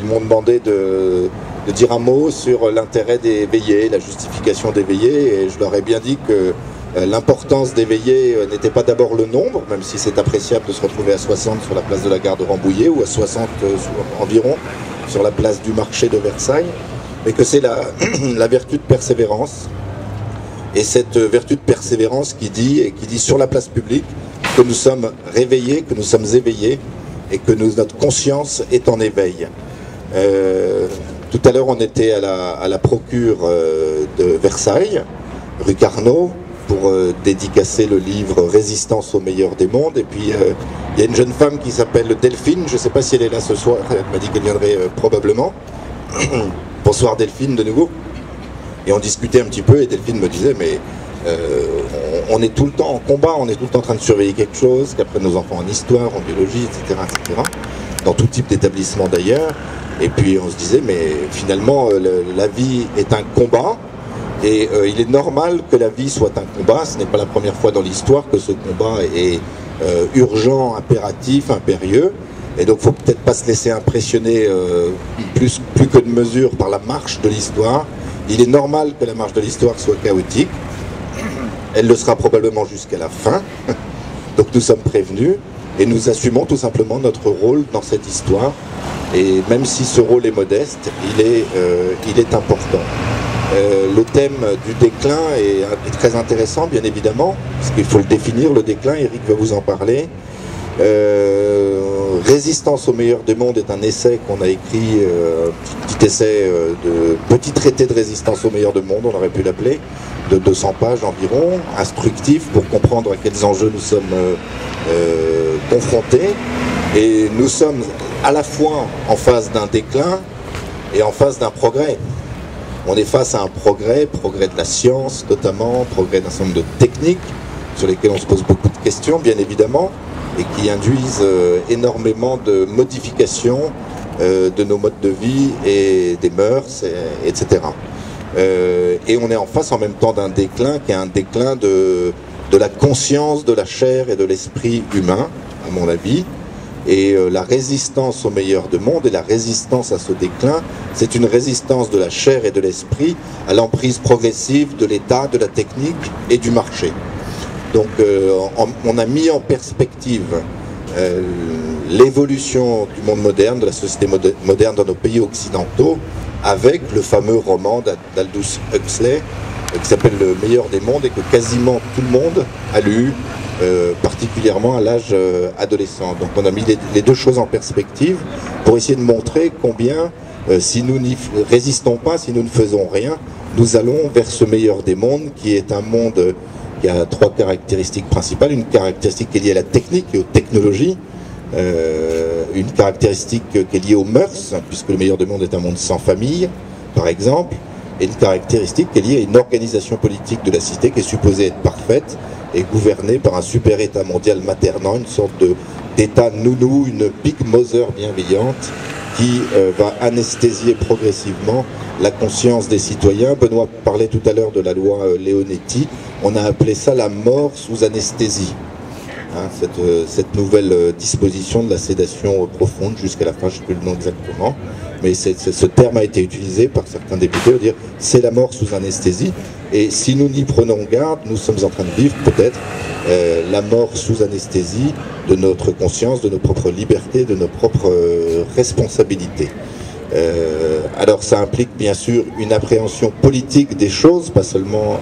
ils m'ont demandé de dire un mot sur l'intérêt des veillées, la justification des veillées, et je leur ai bien dit que l'importance des veillées n'était pas d'abord le nombre, même si c'est appréciable de se retrouver à 60 sur la place de la gare de Rambouillet ou à 60 environ sur la place du marché de Versailles, mais que c'est la vertu de persévérance. Et cette vertu de persévérance qui dit sur la place publique que nous sommes réveillés, que nous sommes éveillés et que notre conscience est en éveil. Tout à l'heure, on était à la procure de Versailles, rue Carnot, pour dédicacer le livre Résistance au meilleur des mondes. Et puis, il y a une jeune femme qui s'appelle Delphine, je ne sais pas si elle est là ce soir, elle m'a dit qu'elle viendrait probablement. Bonsoir Delphine, de nouveau. Et on discutait un petit peu, et Delphine me disait, mais on est tout le temps en combat, on est tout le temps en train de surveiller quelque chose, qu'après nos enfants en histoire, en biologie, etc., dans tout type d'établissement d'ailleurs. Et puis on se disait, mais finalement, la vie est un combat, et il est normal que la vie soit un combat. Ce n'est pas la première fois dans l'histoire que ce combat est urgent, impératif, impérieux. Et donc il ne faut peut-être pas se laisser impressionner plus que de mesure par la marche de l'histoire. Il est normal que la marche de l'histoire soit chaotique. Elle le sera probablement jusqu'à la fin. Donc nous sommes prévenus et nous assumons tout simplement notre rôle dans cette histoire. Et même si ce rôle est modeste, il est important. Le thème du déclin est très intéressant, bien évidemment, parce qu'il faut le définir, le déclin. Eric va vous en parler. Résistance au meilleur des mondes est un essai qu'on a écrit, petit essai de petit traité de résistance au meilleur des mondes, on aurait pu l'appeler, de 200 pages environ, instructif pour comprendre à quels enjeux nous sommes confrontés. Et nous sommes à la fois en phase d'un déclin et en phase d'un progrès. On est face à un progrès de la science notamment, progrès d'un certain nombre de techniques sur lesquelles on se pose beaucoup de questions, bien évidemment, et qui induisent énormément de modifications de nos modes de vie et des mœurs, etc. Et on est en face en même temps d'un déclin qui est un déclin de la conscience, de la chair et de l'esprit humain, à mon avis. Et la résistance au meilleur des mondes et la résistance à ce déclin, c'est une résistance de la chair et de l'esprit à l'emprise progressive de l'État, de la technique et du marché. Donc on a mis en perspective l'évolution du monde moderne, de la société moderne dans nos pays occidentaux, avec le fameux roman d'Aldous Huxley qui s'appelle Le meilleur des mondes et que quasiment tout le monde a lu, particulièrement à l'âge adolescent. Donc on a mis les deux choses en perspective pour essayer de montrer combien, si nous n'y résistons pas, si nous ne faisons rien, nous allons vers ce meilleur des mondes qui est un monde qui a trois caractéristiques principales. Une caractéristique qui est liée à la technique et aux technologies, une caractéristique qui est liée aux mœurs, puisque le meilleur des mondes est un monde sans famille, par exemple, et une caractéristique qui est liée à une organisation politique de la cité qui est supposée être parfaite et gouvernée par un super État mondial maternant, une sorte d'État nounou, une big mother bienveillante qui va anesthésier progressivement la conscience des citoyens. Benoît parlait tout à l'heure de la loi Leonetti, on a appelé ça la mort sous anesthésie. Hein, cette nouvelle disposition de la sédation profonde jusqu'à la fin, je ne sais plus le nom exactement, mais ce terme a été utilisé par certains députés pour dire c'est la mort sous anesthésie, et si nous n'y prenons garde, nous sommes en train de vivre peut-être la mort sous anesthésie de notre conscience, de nos propres libertés, de nos propres responsabilités. Alors ça implique bien sûr une appréhension politique des choses, pas seulement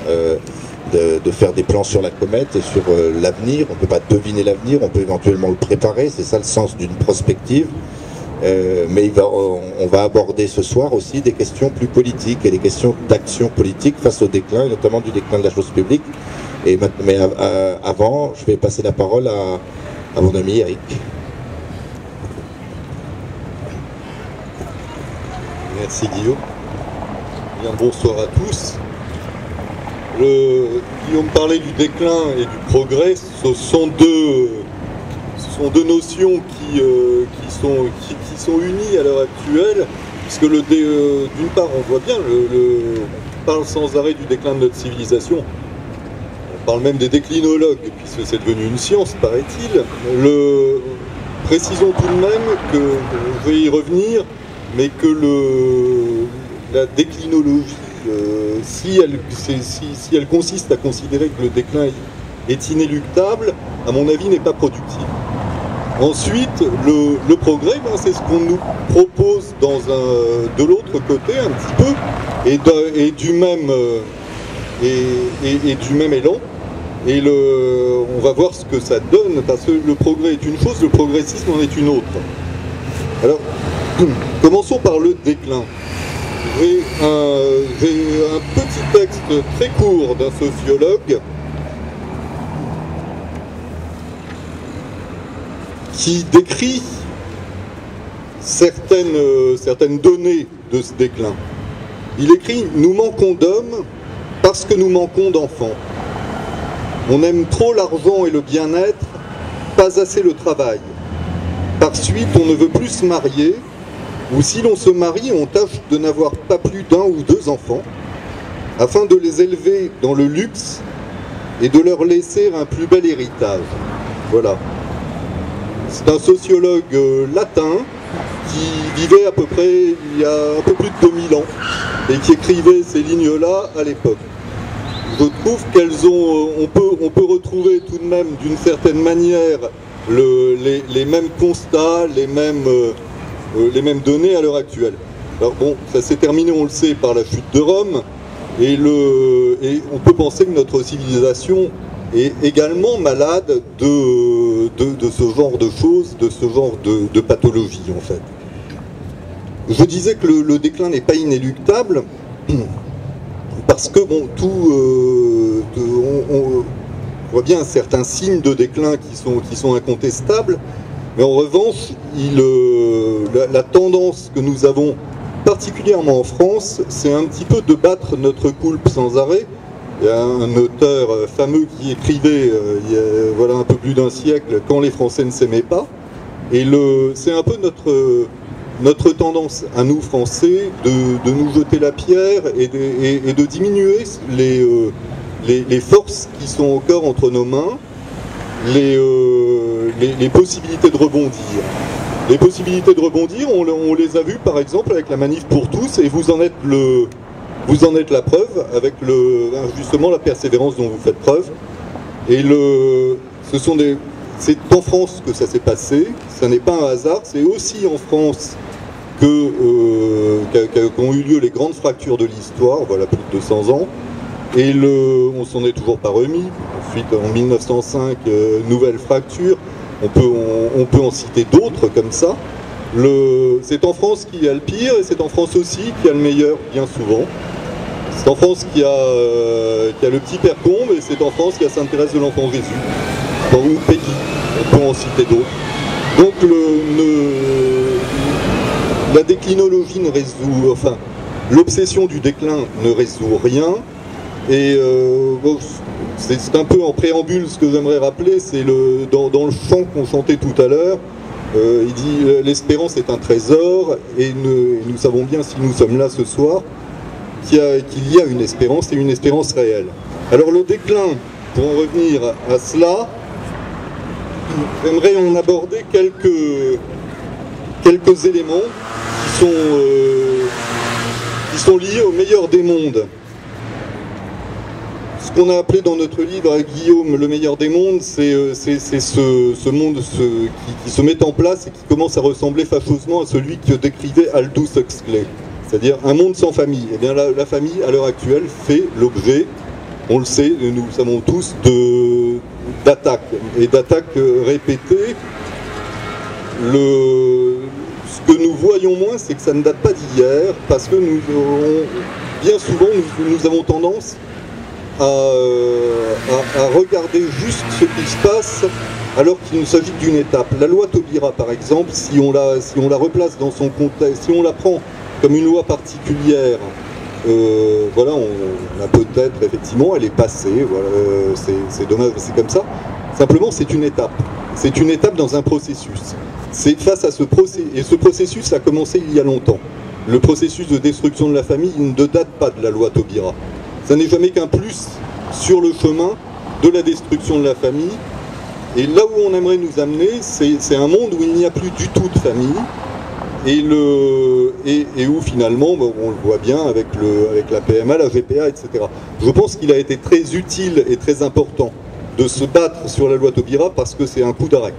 de faire des plans sur la comète et sur l'avenir. On ne peut pas deviner l'avenir, on peut éventuellement le préparer, c'est ça le sens d'une prospective. Mais on va aborder ce soir aussi des questions plus politiques et des questions d'action politique face au déclin, et notamment du déclin de la chose publique. Mais avant, je vais passer la parole à mon ami Eric. Merci Guillaume. Bien, bonsoir à tous. Guillaume parlait du déclin et du progrès. Ce sont deux notions qui sont unies à l'heure actuelle, puisque d'une part on voit bien, on parle sans arrêt du déclin de notre civilisation. On parle même des déclinologues, puisque c'est devenu une science, paraît-il. Précisons tout de même que, je vais y revenir, mais que la déclinologie, si elle consiste à considérer que le déclin est inéluctable, à mon avis, n'est pas productive. Ensuite, le progrès, ben, c'est ce qu'on nous propose de l'autre côté un petit peu, et du même élan. Et on va voir ce que ça donne, parce que le progrès est une chose, le progressisme en est une autre. Alors, commençons par le déclin. J'ai un petit texte très court d'un sociologue qui décrit certaines données de ce déclin. Il écrit « Nous manquons d'hommes parce que nous manquons d'enfants. On aime trop l'argent et le bien-être, pas assez le travail. Par suite, on ne veut plus se marier, ou si l'on se marie, on tâche de n'avoir pas plus d'un ou deux enfants, afin de les élever dans le luxe et de leur laisser un plus bel héritage. » Voilà. C'est un sociologue latin qui vivait à peu près il y a un peu plus de 2000 ans et qui écrivait ces lignes-là à l'époque. Je trouve on peut retrouver tout de même d'une certaine manière les mêmes constats, les mêmes données à l'heure actuelle. Alors bon, ça s'est terminé, on le sait, par la chute de Rome, et on peut penser que notre civilisation est également malade de ce genre de choses, de ce genre de pathologie en fait. Je disais que le déclin n'est pas inéluctable, parce que bon, on voit bien certains signes de déclin qui sont incontestables, mais en revanche, la tendance que nous avons particulièrement en France, c'est un petit peu de battre notre coulpe sans arrêt. Il y a un auteur fameux qui écrivait, il y a voilà, un peu plus d'un siècle, « Quand les Français ne s'aimaient pas ». Et c'est un peu notre tendance à nous, Français, de nous jeter la pierre et de diminuer les forces qui sont encore entre nos mains, les possibilités de rebondir. Les possibilités de rebondir, on les a vues par exemple avec la manif pour tous, et vous en êtes la preuve avec justement la persévérance dont vous faites preuve. Et c'est en France que ça s'est passé, ça n'est pas un hasard, c'est aussi en France qu'ont eu lieu les grandes fractures de l'histoire, voilà, plus de 200 ans, et on s'en est toujours pas remis. Ensuite, en 1905, nouvelle fracture, on peut en citer d'autres comme ça. C'est en France qu'il y a le pire, et c'est en France aussi qu'il y a le meilleur, bien souvent. C'est en France qu'il y a le petit père Combe, et c'est en France qu'il y a Sainte Thérèse de l'Enfant Jésus, ou Peggy, on peut en citer d'autres. Donc la déclinologie ne résout, enfin, l'obsession du déclin ne résout rien, et bon, c'est un peu en préambule ce que j'aimerais rappeler, c'est dans le chant qu'on chantait tout à l'heure, il dit « L'espérance est un trésor », et nous savons bien, si nous sommes là ce soir, qu'il y a une espérance, et une espérance réelle. Alors le déclin, pour en revenir à cela, j'aimerais en aborder quelques éléments qui sont liés au meilleur des mondes. Ce qu'on a appelé dans notre livre à Guillaume le meilleur des mondes, c'est ce monde qui se met en place et qui commence à ressembler fâcheusement à celui que décrivait Aldous Huxley, c'est-à-dire un monde sans famille. Et bien la famille, à l'heure actuelle, fait l'objet, on le sait, nous le savons tous, d'attaques, et d'attaques répétées. Ce que nous voyons moins, c'est que ça ne date pas d'hier, parce que bien souvent, nous avons tendance à regarder juste ce qui se passe alors qu'il s'agit d'une étape. La loi Taubira, par exemple, si on la replace dans son contexte, si on la prend comme une loi particulière, voilà, on a peut-être, effectivement, elle est passée, voilà, c'est dommage, c'est comme ça. Simplement, c'est une étape. C'est une étape dans un processus. C'est face à ce processus, et ce processus a commencé il y a longtemps. Le processus de destruction de la famille ne date pas de la loi Taubira. Ça n'est jamais qu'un plus sur le chemin de la destruction de la famille. Et là où on aimerait nous amener, c'est un monde où il n'y a plus du tout de famille. Et et où finalement, on le voit bien avec la PMA, la GPA, etc. Je pense qu'il a été très utile et très important de se battre sur la loi Taubira parce que c'est un coup d'arrêt.